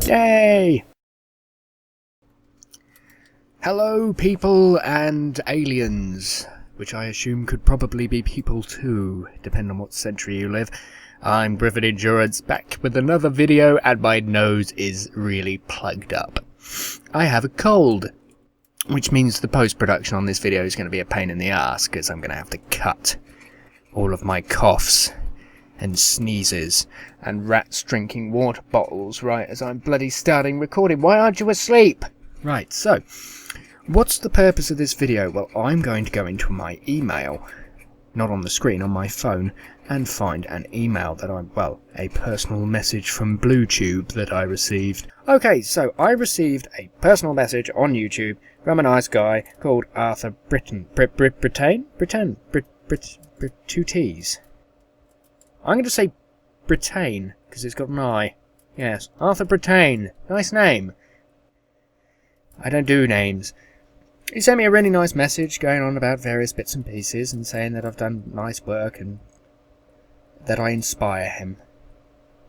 Yay! Hello, people and aliens, which I assume could probably be people too, depending on what century you live. I'm Griffin Endurance, back with another video, and my nose is really plugged up. I have a cold, which means the post-production on this video is going to be a pain in the ass, because I'm going to have to cut all of my coughs and sneezes and rats drinking water bottles right as I'm bloody starting recording. Why aren't you asleep? Right, so what's the purpose of this video? Well, I'm going to go into my email, not on the screen, on my phone, and find an email that a personal message from BlueTube that I received. Okay, so I received a personal message on YouTube from a nice guy called Arthur Brittain. Two T's. I'm going to say Brittain, because it's got an I. Yes, Arthur Brittain. Nice name. I don't do names. He sent me a really nice message going on about various bits and pieces and saying that I've done nice work and that I inspire him.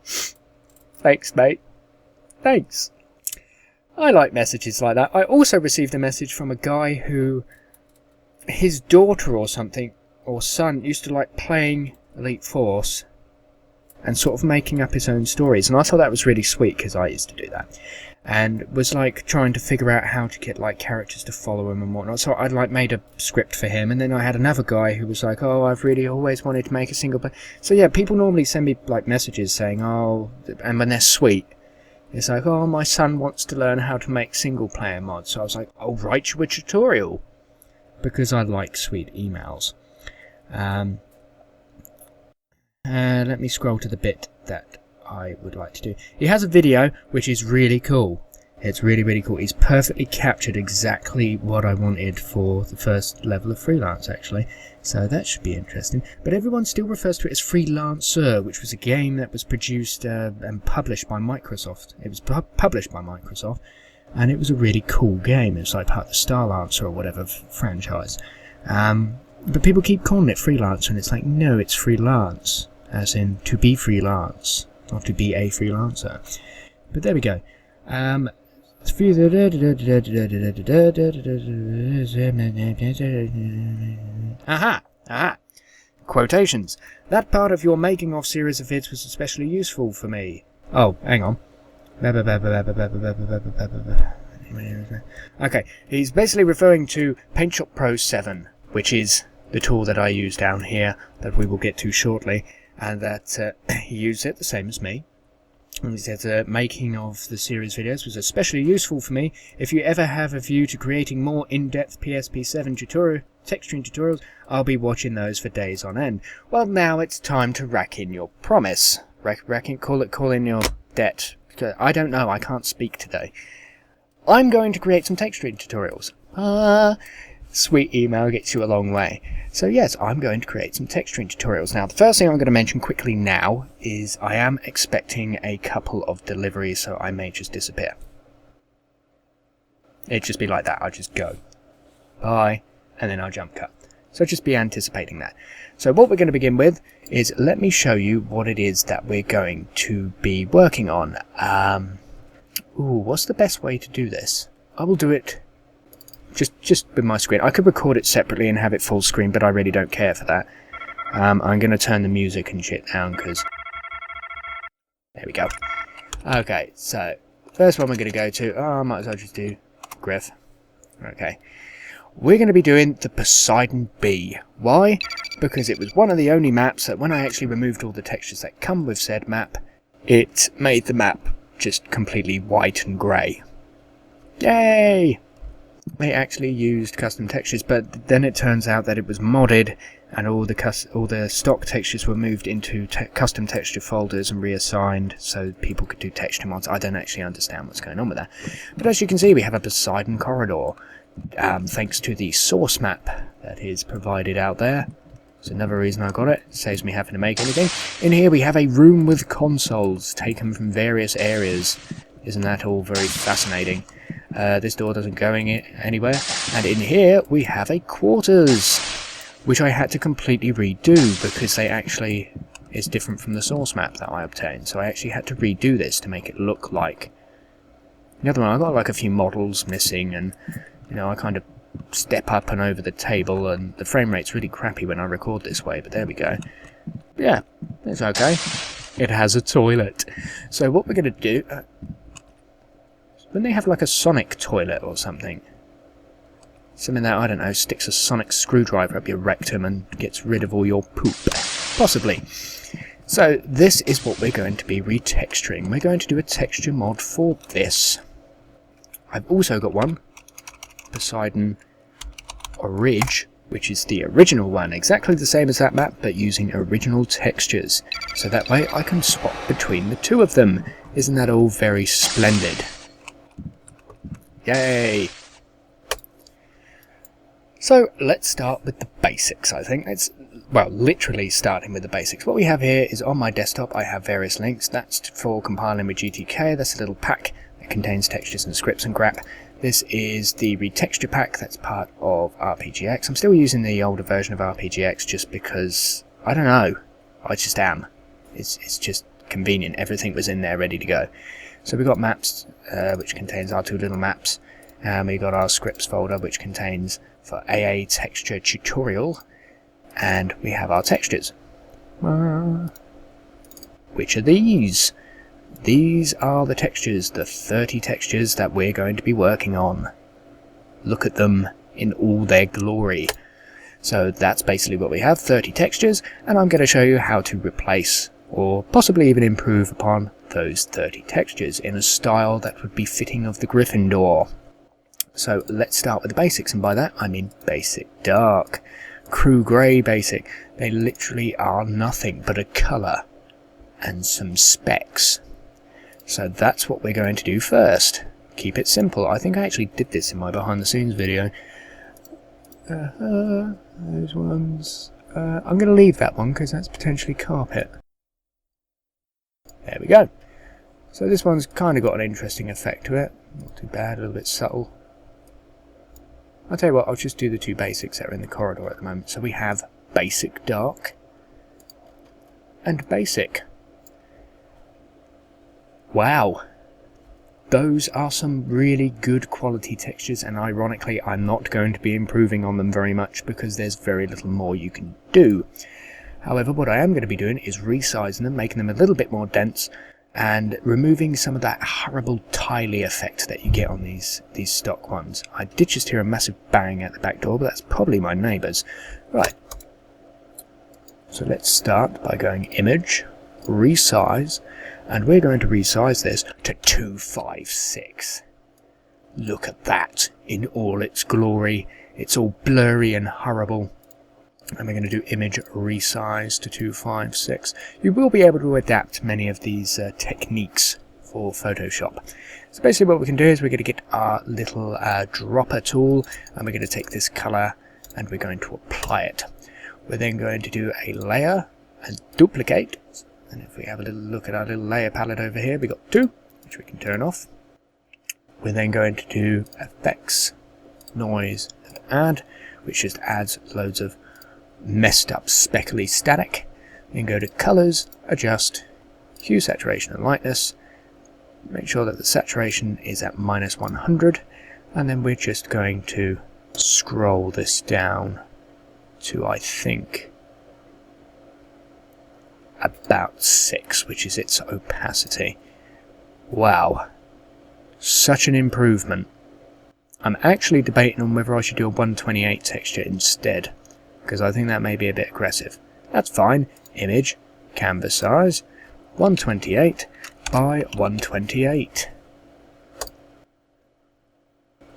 Thanks, mate. Thanks. I like messages like that. I also received a message from a guy who, his daughter or something, or son, used to like playing Elite Force and sort of making up his own stories, and I thought that was really sweet because I used to do that, and was like trying to figure out how to get like characters to follow him and whatnot. So I'd like made a script for him, and then I had another guy who was like, oh, I've really always wanted to make a single player. So yeah, people normally send me like messages saying, oh, and when they're sweet, it's like, oh, my son wants to learn how to make single player mods. So I was like, I'll write you a tutorial, because I like sweet emails. Let me scroll to the bit that I would like to do. He has a video which is really cool. It's really, really cool. He's perfectly captured exactly what I wanted for the first level of Freelance, actually. So that should be interesting. But everyone still refers to it as Freelancer, which was a game that was produced and published by Microsoft. It was published by Microsoft, and it was a really cool game. It was like part of the Starlancer or whatever franchise. But people keep calling it Freelancer, and it's like, no, it's freelance, as in to be freelance, not to be a freelancer. But there we go. Aha! Quotations. That part of your making of series of vids was especially useful for me. Oh, hang on. Okay, he's basically referring to PaintShop Pro 7, which is the tool that I use down here, that we will get to shortly, and that he used it the same as me. And he said making of the series videos was especially useful for me. If you ever have a view to creating more in-depth PSP7 texturing tutorials, I'll be watching those for days on end. Well, now it's time to rack in your promise. Call in your debt. I don't know, I can't speak today. I'm going to create some texturing tutorials. Sweet email gets you a long way. So yes, I'm going to create some texturing tutorials. Now, the first thing I'm going to mention quickly now is I am expecting a couple of deliveries, so I may just disappear. It'd just be like that. I'll just go. Bye. And then I'll jump cut. So just be anticipating that. So what we're going to begin with is, let me show you what it is that we're going to be working on. What's the best way to do this? I will do it just with my screen. I could record it separately and have it full screen, but I really don't care for that. I'm going to turn the music and shit down, because there we go. Okay, so first one we're going to go to, I might as well just do Griff. Okay, we're going to be doing the Poseidon Bee. Why? Because it was one of the only maps that when I actually removed all the textures that come with said map, it made the map just completely white and grey. Yay! They actually used custom textures, but then it turns out that it was modded, and all the stock textures were moved into custom texture folders and reassigned so people could do texture mods. I don't actually understand what's going on with that. But as you can see, we have a Poseidon corridor, thanks to the source map that is provided out there. It's another reason I got it. It saves me having to make anything. In here we have a room with consoles taken from various areas. Isn't that all very fascinating? This door doesn't go anywhere. And in here we have a quarters, which I had to completely redo because they actually is different from the source map that I obtained. So I actually had to redo this to make it look like The other one, I've got like a few models missing, and you know, I kind of step up and over the table, and the frame rate's really crappy when I record this way, but there we go. Yeah, it's okay. It has a toilet. So what we're going to do... when they have like a sonic toilet or something, something that, I don't know, sticks a sonic screwdriver up your rectum and gets rid of all your poop. Possibly. So this is what we're going to be retexturing. We're going to do a texture mod for this. I've also got one, Poseidon Orig, which is the original one, exactly the same as that map, but using original textures. So that way I can swap between the two of them. Isn't that all very splendid? Yay! So let's start with the basics, I think. It's, well, literally starting with the basics. What we have here is on my desktop I have various links. That's for compiling with GTK. That's a little pack that contains textures and scripts and crap. This is the retexture pack that's part of RPGX. I'm still using the older version of RPGX just because, I don't know, I just am. It's just convenient. Everything was in there ready to go. So we've got maps, which contains our two little maps. And we've got our scripts folder, which contains for AA texture tutorial. And we have our textures. Which are these? These are the textures, the 30 textures that we're going to be working on. Look at them in all their glory. So that's basically what we have, 30 textures, and I'm going to show you how to replace or possibly even improve upon those 30 textures in a style that would be fitting of the Gryffindor. So let's start with the basics, and by that I mean basic dark. Crew grey basic. They literally are nothing but a colour and some specs. So that's what we're going to do first. Keep it simple. I think I actually did this in my behind the scenes video. Those ones. I'm going to leave that one because that's potentially carpet. There we go. So this one's kind of got an interesting effect to it. Not too bad, a little bit subtle. I'll tell you what, I'll just do the two basics that are in the corridor at the moment. So we have basic dark and basic. Wow, those are some really good quality textures, and ironically I'm not going to be improving on them very much because there's very little more you can do. However, what I am going to be doing is resizing them, making them a little bit more dense, and removing some of that horrible tiley effect that you get on these stock ones. I did just hear a massive bang at the back door, but that's probably my neighbours. Right, so let's start by going Image, Resize, and we're going to resize this to 256. Look at that in all its glory. It's all blurry and horrible. And we're going to do image resize to 256. You will be able to adapt many of these techniques for Photoshop. So basically what we can do is we're going to get our little dropper tool, and we're going to take this color and we're going to apply it. We're then going to do a layer and duplicate. And if we have a little look at our little layer palette over here, we've got two, which we can turn off. We're then going to do effects, noise, and add, which just adds loads of messed up speckly static. Then go to colors, adjust, hue, saturation, and lightness. Make sure that the saturation is at -100, and then we're just going to scroll this down to, I think, about 6, which is its opacity. Wow, such an improvement. I'm actually debating on whether I should do a 128 texture instead, because I think that may be a bit aggressive. That's fine. Image, canvas size, 128 by 128.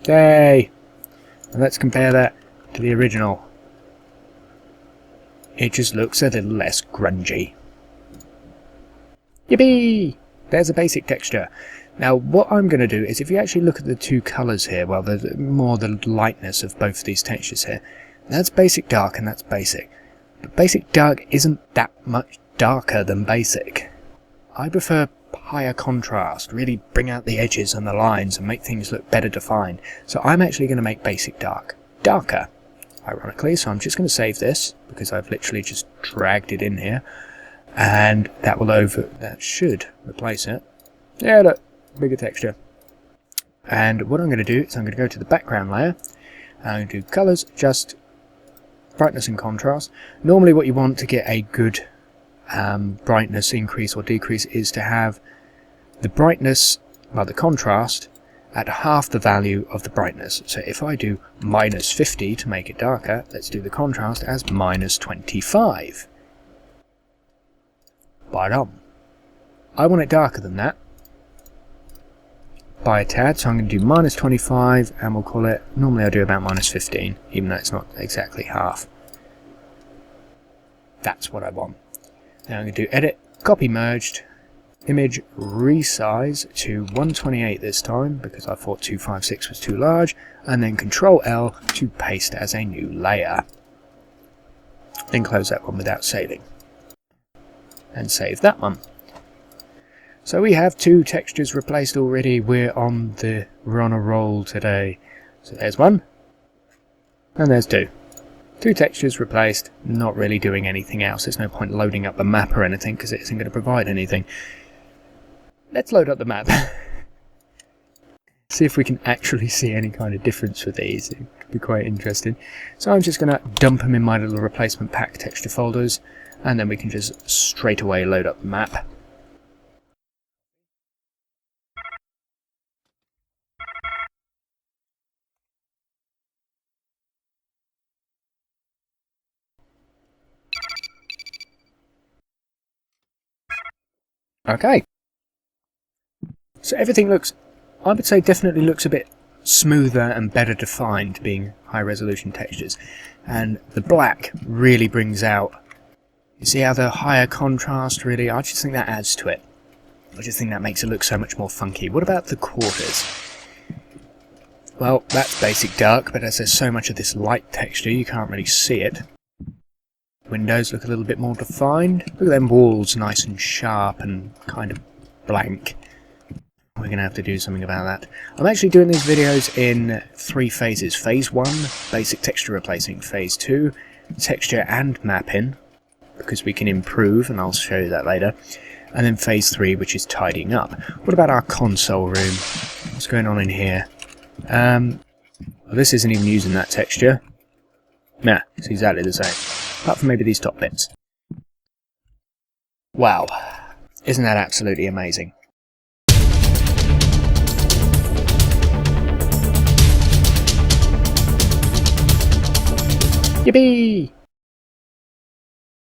Yay! And let's compare that to the original. It just looks a little less grungy. Yippee! There's a basic texture. Now what I'm going to do is, if you actually look at the two colours here, well, the more the lightness of both of these textures here, that's basic dark and that's basic. But basic dark isn't that much darker than basic. I prefer higher contrast, really bring out the edges and the lines and make things look better defined. So I'm actually going to make basic dark darker, ironically. So I'm just going to save this because I've literally just dragged it in here. And that should replace it. Yeah, look, bigger texture. And what I'm going to do is I'm going to go to the background layer. I'm going to do colors, adjust brightness and contrast. Normally what you want to get a good brightness increase or decrease is to have the brightness, well, the contrast, at half the value of the brightness. So if I do -50 to make it darker, let's do the contrast as -25. Right on. I want it darker than that by a tad, so I'm going to do -25 and we'll call it, normally I do about -15, even though it's not exactly half. That's what I want. Now I'm going to do edit, copy merged, image resize to 128 this time because I thought 256 was too large, and then Control L to paste as a new layer. Then close that one without saving. And save that one. So we have 2 textures replaced already. We're on a roll today. So there's 1, and there's 2. 2 textures replaced, not really doing anything else. There's no point loading up the map or anything because it isn't going to provide anything. Let's load up the map. See if we can actually see any kind of difference with these. It could be quite interesting. So I'm just going to dump them in my little replacement pack texture folders, and then we can just straight away load up the map. Okay. So everything looks, I would say, definitely looks a bit smoother and better defined, being high resolution textures. And the black really brings out, you see how the higher contrast really, I just think that adds to it. I just think that makes it look so much more funky. What about the quarters? Well, that's basic dark, but as there's so much of this light texture, you can't really see it. Windows look a little bit more defined. Look at them walls, nice and sharp and kind of blank. We're going to have to do something about that. I'm actually doing these videos in 3 phases. Phase 1, basic texture replacing. Phase 2, texture and mapping, because we can improve, and I'll show you that later. And then Phase 3, which is tidying up. What about our console room? What's going on in here? Well, this isn't even using that texture. Nah, it's exactly the same. Apart from maybe these top bits. Wow. Isn't that absolutely amazing? Yippee!